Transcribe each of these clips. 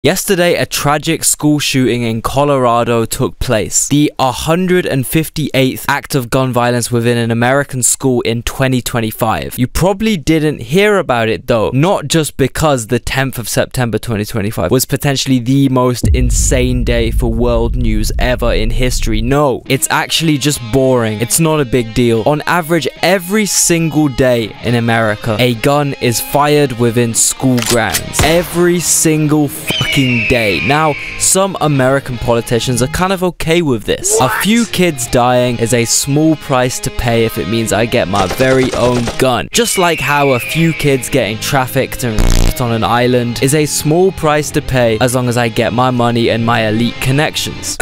Yesterday, a tragic school shooting in Colorado took place. The 158th act of gun violence within an American school in 2025. You probably didn't hear about it though, not just because the 10th of September 2025 was potentially the most insane day for world news ever in history. No, it's actually just boring. It's not a big deal. On average, every single day in America, a gun is fired within school grounds. Every single fucking day. Now, some American politicians are kind of okay with this. A few kids dying is a small price to pay if it means I get my very own gun. Just like how a few kids getting trafficked and on an island is a small price to pay as long as I get my money and my elite connections.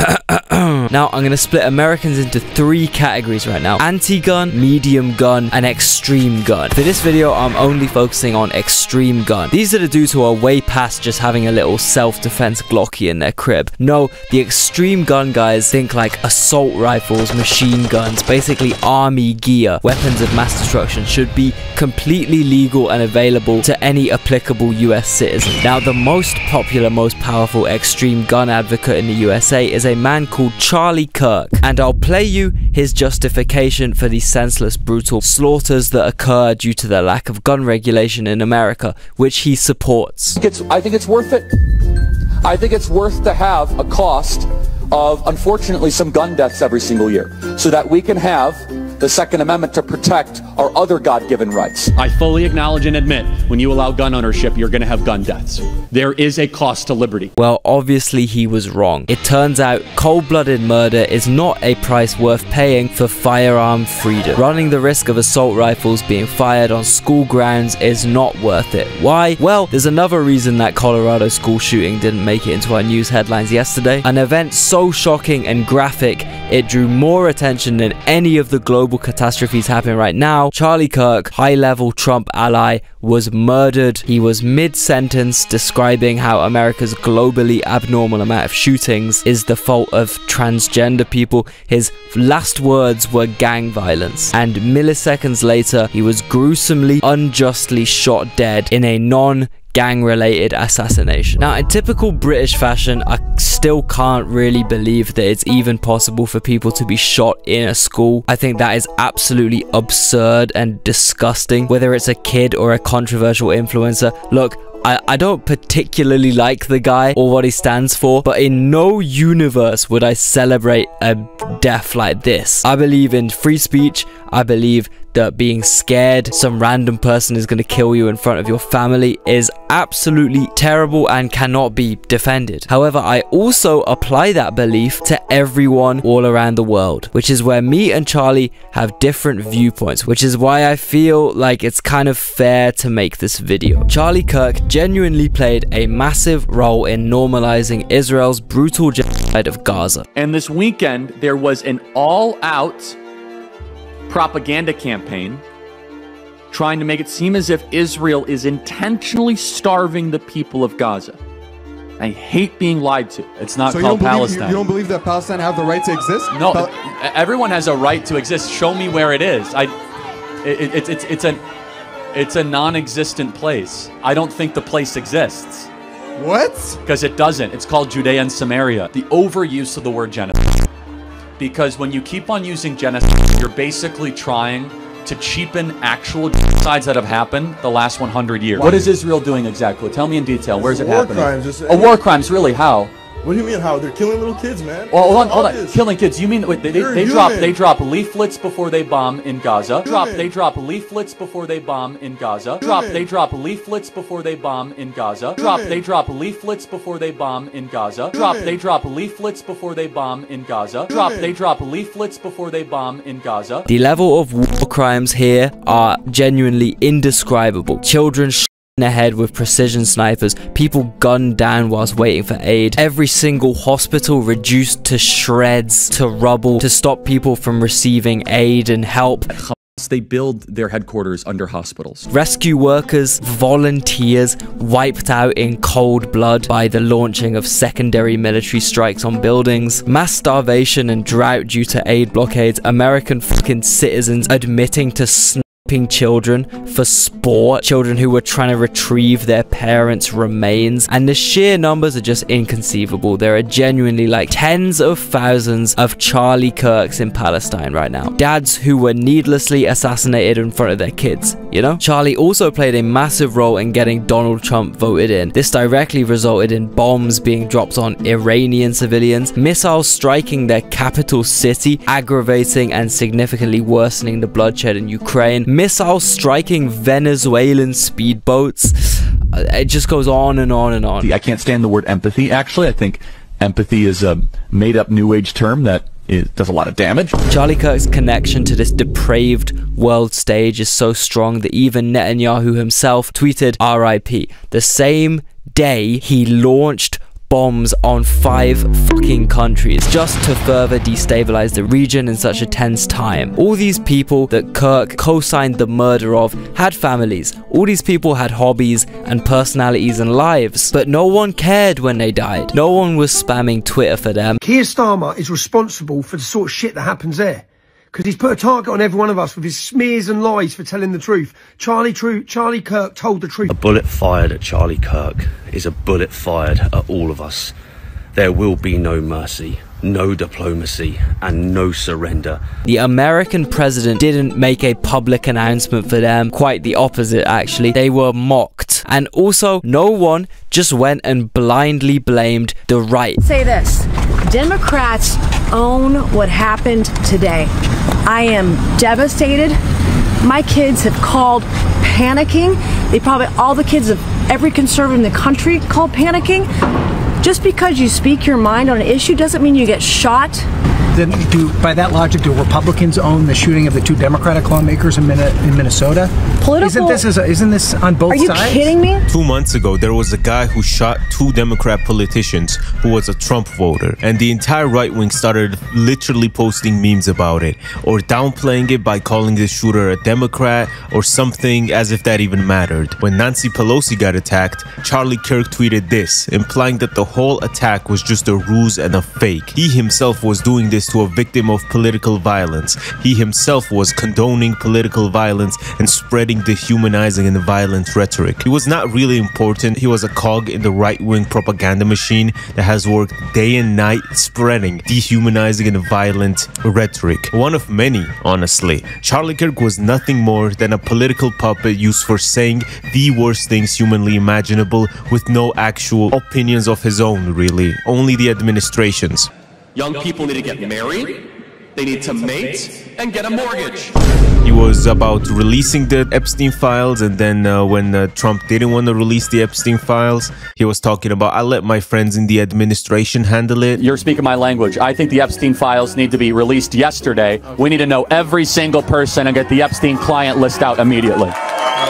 Now, I'm going to split Americans into 3 categories right now: anti-gun, medium gun, and extreme gun. For this video, I'm only focusing on extreme gun. These are the dudes who are way past just having a little self-defense Glocky in their crib. No, the extreme gun guys think like assault rifles, machine guns, basically army gear, weapons of mass destruction should be completely legal and available to any applicable US citizen. Now, the most popular, most powerful extreme gun advocate in the USA is a man called Charlie Kirk, and I'll play you his justification for the senseless, brutal slaughters that occur due to the lack of gun regulation in America, which he supports. I think it's worth it. I think it's worth to have a cost of, unfortunately, some gun deaths every single year, so that we can have the Second Amendment to protect our other God-given rights. I fully acknowledge and admit, when you allow gun ownership, you're going to have gun deaths. There is a cost to liberty. Well, obviously he was wrong. It turns out cold-blooded murder is not a price worth paying for firearm freedom. Running the risk of assault rifles being fired on school grounds is not worth it. Why? Well, there's another reason that Colorado school shooting didn't make it into our news headlines yesterday. An event so shocking and graphic, it drew more attention than any of the global catastrophes happening right now. Charlie Kirk, high-level Trump ally, was murdered. He was mid-sentence describing how America's globally abnormal amount of shootings is the fault of transgender people. His last words were gang violence. And milliseconds later, he was gruesomely, unjustly shot dead in a gang-related assassination. Now, in typical British fashion, I still can't really believe that it's even possible for people to be shot in a school. I think that is absolutely absurd and disgusting, whether it's a kid or a controversial influencer. Look, I don't particularly like the guy or what he stands for, but in no universe would I celebrate a death like this. I believe in free speech. I believe that being scared some random person is going to kill you in front of your family is absolutely terrible and cannot be defended. However, I also apply that belief to everyone all around the world, which is where me and Charlie have different viewpoints, which is why I feel like it's kind of fair to make this video. Charlie Kirk genuinely played a massive role in normalizing Israel's brutal genocide of Gaza. And this weekend, there was an all-out propaganda campaign trying to make it seem as if Israel is intentionally starving the people of Gaza. I hate being lied to. It's not called Palestine. You don't believe that Palestine have the right to exist? No, everyone has a right to exist. Show me where it is. It's a non-existent place. I don't think the place exists. What? Because it doesn't. It's called Judea and Samaria. The overuse of the word genocide. Because when you keep on using genocide, you're basically trying to cheapen actual genocides that have happened the last 100 years. What is Israel doing exactly? Tell me in detail. Where's it happening? War crimes. War crimes, really? How? What do you mean how? They're killing little kids, man. Well, hold on. Killing kids. You mean wait, they drop leaflets before they bomb in Gaza? They drop leaflets before they bomb in Gaza. They drop leaflets before they bomb in Gaza. They drop leaflets before they bomb in Gaza. They drop leaflets before they bomb in Gaza. They drop leaflets before they bomb in Gaza. The level of war crimes here are genuinely indescribable. Children in the head with precision snipers, people gunned down whilst waiting for aid, every single hospital reduced to shreds, to rubble, to stop people from receiving aid and help. They build their headquarters under hospitals. Rescue workers, volunteers, wiped out in cold blood by the launching of secondary military strikes on buildings. Mass starvation and drought due to aid blockades. American fucking citizens admitting to children for sport, children who were trying to retrieve their parents' remains, and the sheer numbers are just inconceivable. There are genuinely like tens of thousands of Charlie Kirks in Palestine right now. Dads who were needlessly assassinated in front of their kids, you know? Charlie also played a massive role in getting Donald Trump voted in. This directly resulted in bombs being dropped on Iranian civilians, missiles striking their capital city, aggravating and significantly worsening the bloodshed in Ukraine, missiles striking Venezuelan speedboats. It just goes on and on and on. I can't stand the word empathy, actually. I think empathy is a made-up new age term that does a lot of damage. Charlie Kirk's connection to this depraved world stage is so strong that even Netanyahu himself tweeted RIP the same day he launched bombs on 5 fucking countries just to further destabilize the region in such a tense time. All these people that Kirk co-signed the murder of had families. All these people had hobbies and personalities and lives, but no one cared when they died. No one was spamming Twitter for them. Keir Starmer is responsible for the sort of shit that happens there, because he's put a target on every one of us with his smears and lies for telling the truth. Charlie Kirk told the truth. A bullet fired at Charlie Kirk is a bullet fired at all of us. There will be no mercy, no diplomacy, and no surrender. The American president didn't make a public announcement for them. Quite the opposite, actually. They were mocked. And also, no one just went and blindly blamed the right. Say this. Democrats own what happened today. I am devastated. My kids have called panicking. All the kids of every conservative in the country called panicking. Just because you speak your mind on an issue doesn't mean you get shot. Then by that logic, do Republicans own the shooting of the 2 Democratic lawmakers in Minnesota? Isn't this on both sides? Are you kidding me? 2 months ago, there was a guy who shot 2 Democrat politicians who was a Trump voter, and the entire right wing started literally posting memes about it, or downplaying it by calling the shooter a Democrat or something, as if that even mattered. When Nancy Pelosi got attacked, Charlie Kirk tweeted this, implying that the whole attack was just a ruse and a fake. He himself was doing this to a victim of political violence. He himself was condoning political violence and spreading dehumanizing and violent rhetoric. He was not really important. He was a cog in the right-wing propaganda machine that has worked day and night spreading dehumanizing and violent rhetoric. One of many, honestly. Charlie Kirk was nothing more than a political puppet used for saying the worst things humanly imaginable with no actual opinions of his own, really. Only the administration's. Young people need to get married, they need to mate, and get a mortgage. He was about releasing the Epstein files, and then when Trump didn't want to release the Epstein files, he was talking about, I let my friends in the administration handle it. You're speaking my language. I think the Epstein files need to be released yesterday. We need to know every single person and get the Epstein client list out immediately.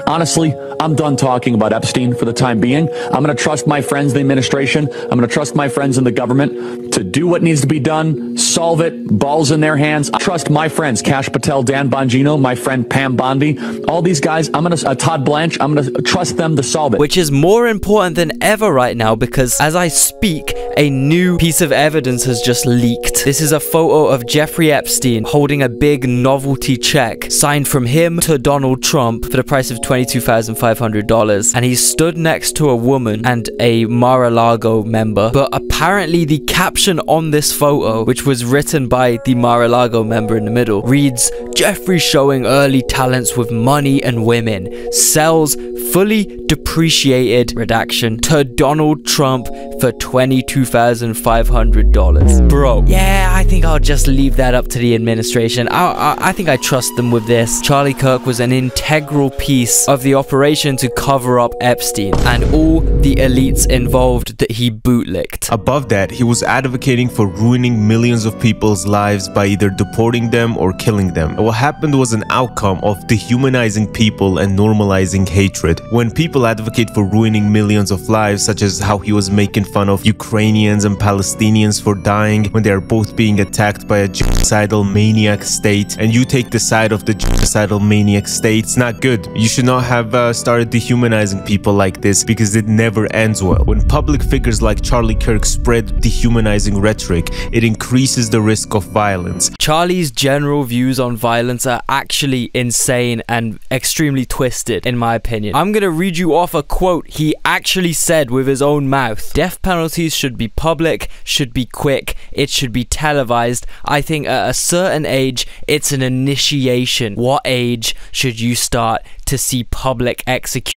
Honestly, I'm done talking about Epstein for the time being. I'm going to trust my friends in the administration. I'm going to trust my friends in the government to do what needs to be done, solve it, balls in their hands. I trust my friends, Kash Patel, Dan Bongino, my friend Pam Bondi, all these guys. I'm going to, Todd Blanche, I'm going to trust them to solve it. Which is more important than ever right now, because as I speak, a new piece of evidence has just leaked. This is a photo of Jeffrey Epstein holding a big novelty check signed from him to Donald Trump for the price of $22,500, and he stood next to a woman and a Mar-a-Lago member. But apparently the caption on this photo, which was written by the Mar-a-Lago member in the middle, reads, "Jeffrey showing early talents with money and women, sells fully depreciated," redaction, "to Donald Trump for $22,500. Bro, yeah, I think I'll just leave that up to the administration. I think I trust them with this. Charlie Kirk was an integral piece of the operation to cover up Epstein and all the elites involved that he bootlicked. Above that, he was advocating for ruining millions of people's lives by either deporting them or killing them. What happened was an outcome of dehumanizing people and normalizing hatred. When people advocate for ruining millions of lives, such as how he was making fun of Ukrainian Ukrainians and Palestinians for dying when they are both being attacked by a genocidal maniac state, and you take the side of the genocidal maniac state. It's not good. You should not have started dehumanizing people like this, because it never ends well. When public figures like Charlie Kirk spread dehumanizing rhetoric, it increases the risk of violence. Charlie's general views on violence are actually insane and extremely twisted, in my opinion. I'm gonna read you off a quote he actually said with his own mouth. Death penalties should be public, should be quick, it should be televised. I think at a certain age, it's an initiation. What age should you start to see public executions?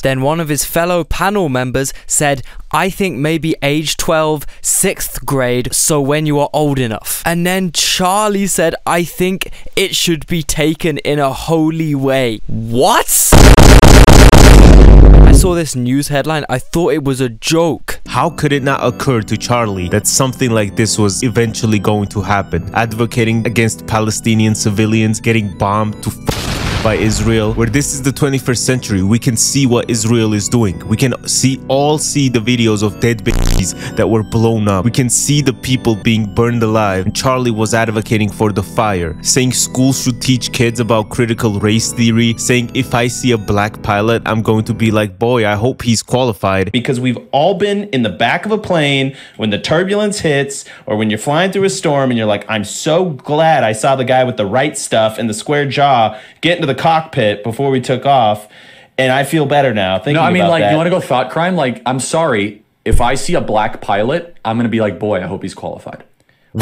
Then one of his fellow panel members said, I think maybe age 12, 6th grade, so when you are old enough. And then Charlie said, I think it should be taken in a holy way. What? I saw this news headline, I thought it was a joke. How could it not occur to Charlie that something like this was eventually going to happen? Advocating against Palestinian civilians getting bombed to by Israel, where this is the 21st century. We can see what Israel is doing. We can all see the videos of dead babies that were blown up. We can see the people being burned alive. And Charlie was advocating for the fire, saying schools should teach kids about critical race theory, saying if I see a black pilot, I'm going to be like, boy, I hope he's qualified. Because we've all been in the back of a plane when the turbulence hits, or when you're flying through a storm and you're like, I'm so glad I saw the guy with the right stuff and the square jaw get into the cockpit before we took off, and I feel better now thinking about that. No, I mean, like, you want to go thought crime? Like, I'm sorry, if I see a black pilot, I'm going to be like, boy, I hope he's qualified.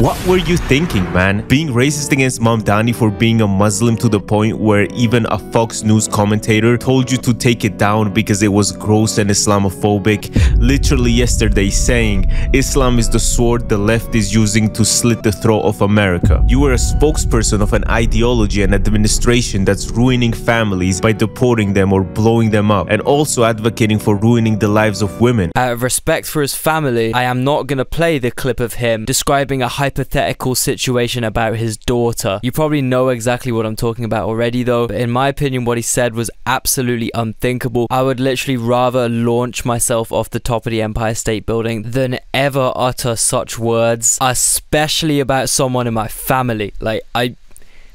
What were you thinking, man? Being racist against Mamdani for being a Muslim to the point where even a Fox News commentator told you to take it down because it was gross and Islamophobic. Literally yesterday saying Islam is the sword the left is using to slit the throat of America. You were a spokesperson of an ideology and administration that's ruining families by deporting them or blowing them up, and also advocating for ruining the lives of women. Out of respect for his family, I am not gonna play the clip of him describing a hypothetical situation about his daughter. You probably know exactly what I'm talking about already though, but in my opinion what he said was absolutely unthinkable. I would literally rather launch myself off the top of the Empire State Building than ever utter such words, especially about someone in my family. Like,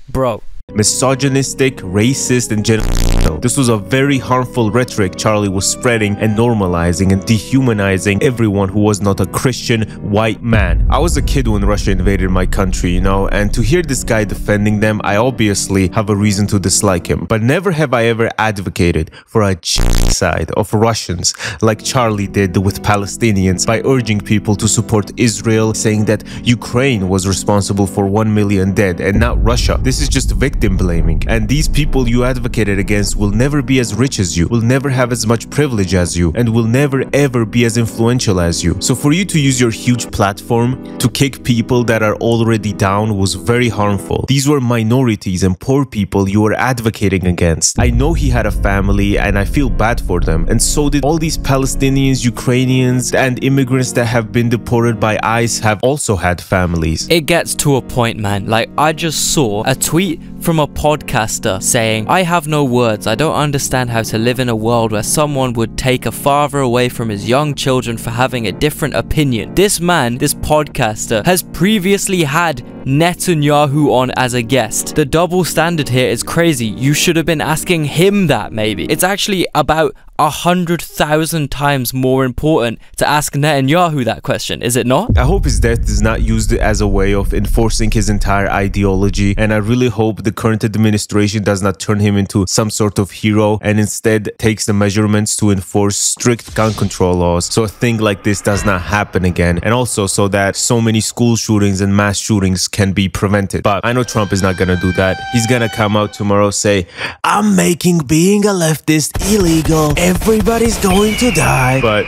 bro. Misogynistic, racist, and genocidal. This was a very harmful rhetoric Charlie was spreading and normalizing and dehumanizing everyone who was not a Christian white man. I was a kid when Russia invaded my country, you know, and to hear this guy defending them, I obviously have a reason to dislike him. But never have I ever advocated for a genocide of Russians like Charlie did with Palestinians by urging people to support Israel, saying that Ukraine was responsible for 1 million dead and not Russia. This is just victim blaming, and these people you advocated against will never be as rich as you, will never have as much privilege as you, and will never ever be as influential as you. So for you to use your huge platform to kick people that are already down was very harmful. These were minorities and poor people you were advocating against. I know he had a family and I feel bad for them, and so did all these Palestinians, Ukrainians, and immigrants that have been deported by ICE have also had families. It gets to a point, man. Like, I just saw a tweet from a podcaster saying, I have no words. I don't understand how to live in a world where someone would take a father away from his young children for having a different opinion. This man, this podcaster, has previously had Netanyahu on as a guest. The double standard here is crazy. You should have been asking him that, maybe. It's actually about 100,000 times more important to ask Netanyahu that question, is it not? I hope his death is not used as a way of enforcing his entire ideology, and I really hope the current administration does not turn him into some sort of hero and instead takes the measurements to enforce strict gun control laws so a thing like this does not happen again, and also so that so many school shootings and mass shootings can be prevented. But I know Trump is not gonna do that. He's gonna come out tomorrow, say, I'm making being a leftist illegal. Everybody's going to die. But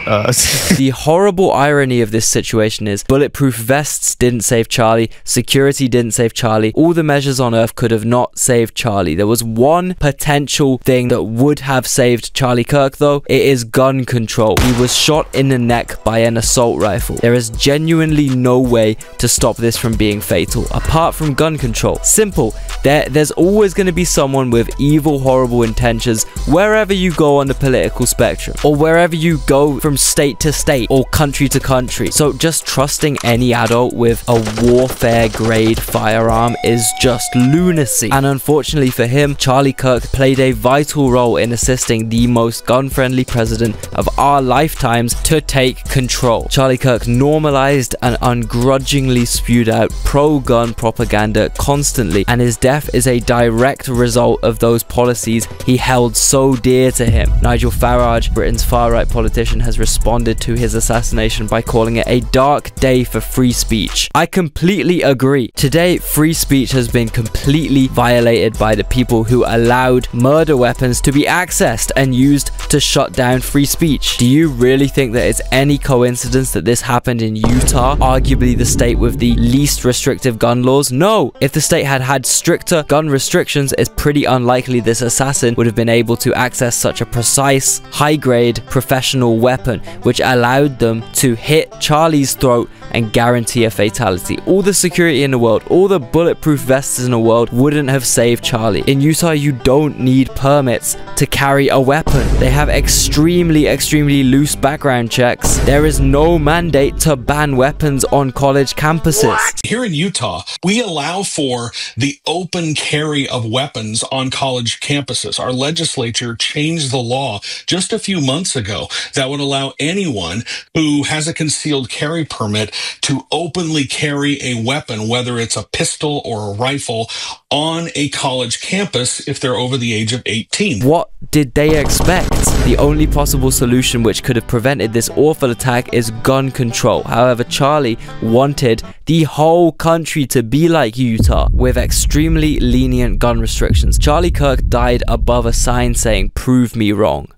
the horrible irony of this situation is bulletproof vests didn't save Charlie, security didn't save Charlie, all the measures on earth could have not saved Charlie. There was one potential thing that would have saved Charlie Kirk though. It is gun control. He was shot in the neck by an assault rifle. There is genuinely no way to stop this from being fatal. vital apart from gun control? Simple. There's always going to be someone with evil, horrible intentions wherever you go on the political spectrum, or wherever you go from state to state or country to country. So just trusting any adult with a warfare grade firearm is just lunacy. And unfortunately for him, Charlie Kirk played a vital role in assisting the most gun-friendly president of our lifetimes to take control. Charlie Kirk normalized and ungrudgingly spewed out pro-gun propaganda constantly, and his death is a direct result of those policies he held so dear to him. Nigel Farage, Britain's far-right politician, has responded to his assassination by calling it a dark day for free speech. I completely agree. Today, free speech has been completely violated by the people who allowed murder weapons to be accessed and used to shut down free speech. Do you really think that it's any coincidence that this happened in Utah, arguably the state with the least restrictive gun laws? No. If the state had had stricter gun restrictions, it's pretty unlikely this assassin would have been able to access such a precise, high-grade, professional weapon, which allowed them to hit Charlie's throat and guarantee a fatality. All the security in the world, all the bulletproof vests in the world wouldn't have saved Charlie. In Utah, you don't need permits to carry a weapon. They have extremely loose background checks. There is no mandate to ban weapons on college campuses. What? Here in Utah, we allow for the open carry of weapons on college campuses. Our legislature changed the law just a few months ago that would allow anyone who has a concealed carry permit to openly carry a weapon, whether it's a pistol or a rifle, on a college campus if they're over the age of 18. What did they expect? The only possible solution which could have prevented this awful attack is gun control. However, Charlie wanted the whole country to be like Utah, with extremely lenient gun restrictions. Charlie Kirk died above a sign saying, "Prove me wrong."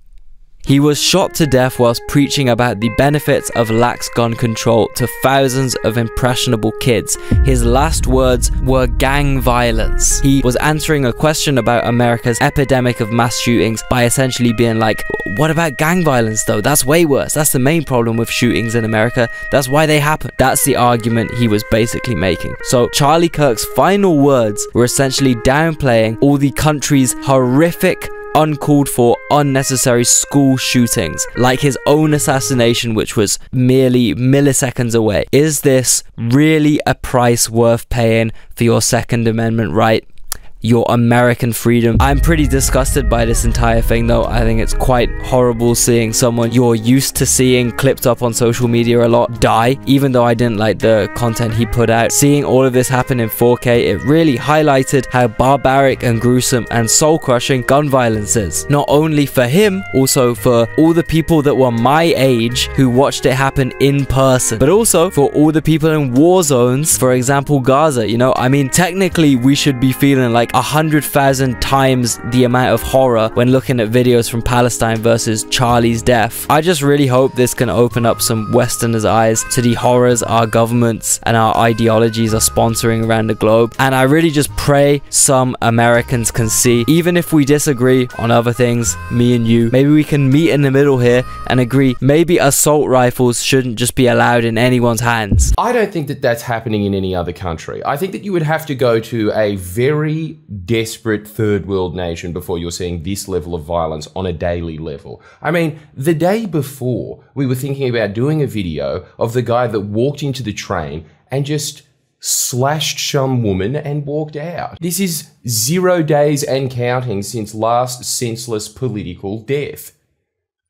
He was shot to death whilst preaching about the benefits of lax gun control to thousands of impressionable kids. His last words were gang violence. He was answering a question about America's epidemic of mass shootings by essentially being like, what about gang violence though? That's way worse. That's the main problem with shootings in America. That's why they happen. That's the argument he was basically making. So Charlie Kirk's final words were essentially downplaying all the country's horrific, uncalled for, unnecessary school shootings, like his own assassination, which was merely milliseconds away. Is this really a price worth paying for your Second Amendment right? Your American freedom? I'm pretty disgusted by this entire thing though. I think it's quite horrible seeing someone you're used to seeing clipped up on social media a lot die, even though I didn't like the content he put out. Seeing all of this happen in 4K, it really highlighted how barbaric and gruesome and soul-crushing gun violence is. Not only for him, also for all the people that were my age who watched it happen in person, but also for all the people in war zones, for example Gaza. You know, I mean, technically we should be feeling like 100,000 times the amount of horror when looking at videos from Palestine versus Charlie's death. I just really hope this can open up some Westerners' eyes to the horrors our governments and our ideologies are sponsoring around the globe. And I really just pray some Americans can see, even if we disagree on other things, me and you, maybe we can meet in the middle here and agree maybe assault rifles shouldn't just be allowed in anyone's hands. I don't think that that's happening in any other country. I think that you would have to go to a very desperate third world nation before you're seeing this level of violence on a daily level. I mean, the day before, we were thinking about doing a video of the guy that walked into the train and just slashed some woman and walked out. This is 0 days and counting since last senseless political death.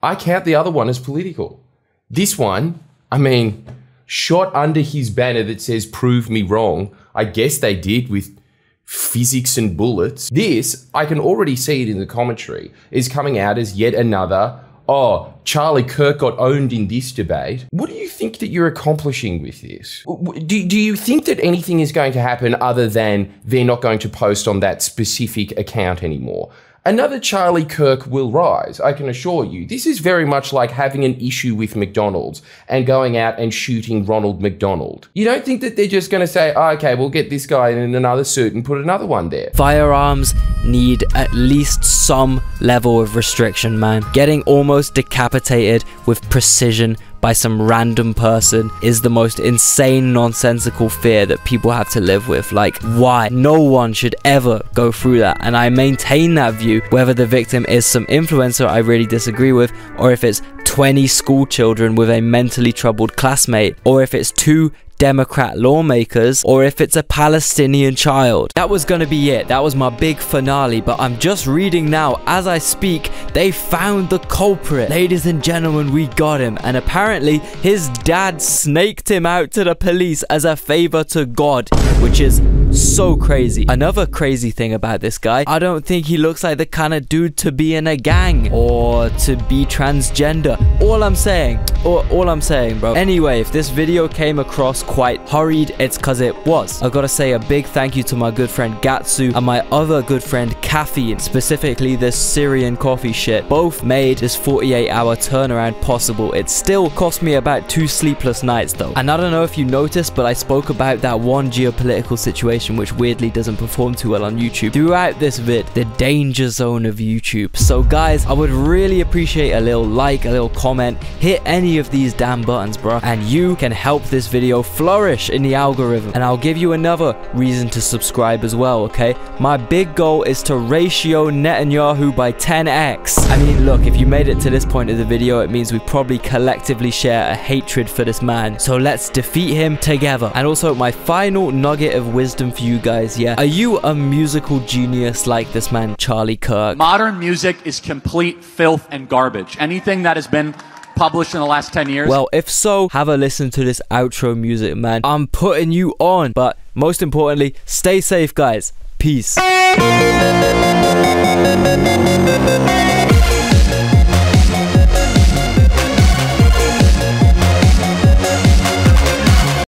I count the other one as political. This one, I mean, shot under his banner that says, "Prove me wrong." I guess they did with physics and bullets. This, I can already see it in the commentary, is coming out as yet another, oh, Charlie Kirk got owned in this debate. What do you think that you're accomplishing with this? Do you think that anything is going to happen other than they're not going to post on that specific account anymore? Another Charlie Kirk will rise, I can assure you. This is very much like having an issue with McDonald's and going out and shooting Ronald McDonald. You don't think that they're just going to say, oh, okay, we'll get this guy in another suit and put another one there? Firearms need at least some level of restriction, man. Getting almost decapitated with precision by some random person is the most insane, nonsensical fear that people have to live with. Like, why? No one should ever go through that, and I maintain that view, whether the victim is some influencer I really disagree with, or if it's 20 school children with a mentally troubled classmate, or if it's 2 Democrat lawmakers, or if it's a Palestinian child. That was gonna be it. That was my big finale, but I'm just reading now as I speak, they found the culprit. Ladies and gentlemen, we got him, and apparently his dad snaked him out to the police as a favor to God, which is so crazy. Another crazy thing about this guy, I don't think he looks like the kind of dude to be in a gang or to be transgender. All I'm saying, bro. Anyway, if this video came across quite hurried, it's because it was. I gotta say a big thank you to my good friend Gatsu and my other good friend Caffeine, specifically this Syrian coffee shit. Both made this 48-hour turnaround possible. It still cost me about 2 sleepless nights though. And I don't know if you noticed, but I spoke about that one geopolitical situation which weirdly doesn't perform too well on YouTube throughout this vid, the danger zone of YouTube. So guys, I would really appreciate a little like, a little comment, hit any of these damn buttons, bro, and you can help this video flourish in the algorithm, and I'll give you another reason to subscribe as well, okay? My big goal is to ratio Netanyahu by 10x. I mean, look, if you made it to this point of the video, it means we probably collectively share a hatred for this man, so let's defeat him together. And also, my final nugget of wisdom for you guys, yeah, are you a musical genius like this man Charlie Kirk? Modern music is complete filth and garbage. Anything that has been published in the last 10 years. Well, if so, have a listen to this outro music, man. I'm putting you on, but most importantly, stay safe, guys. Peace.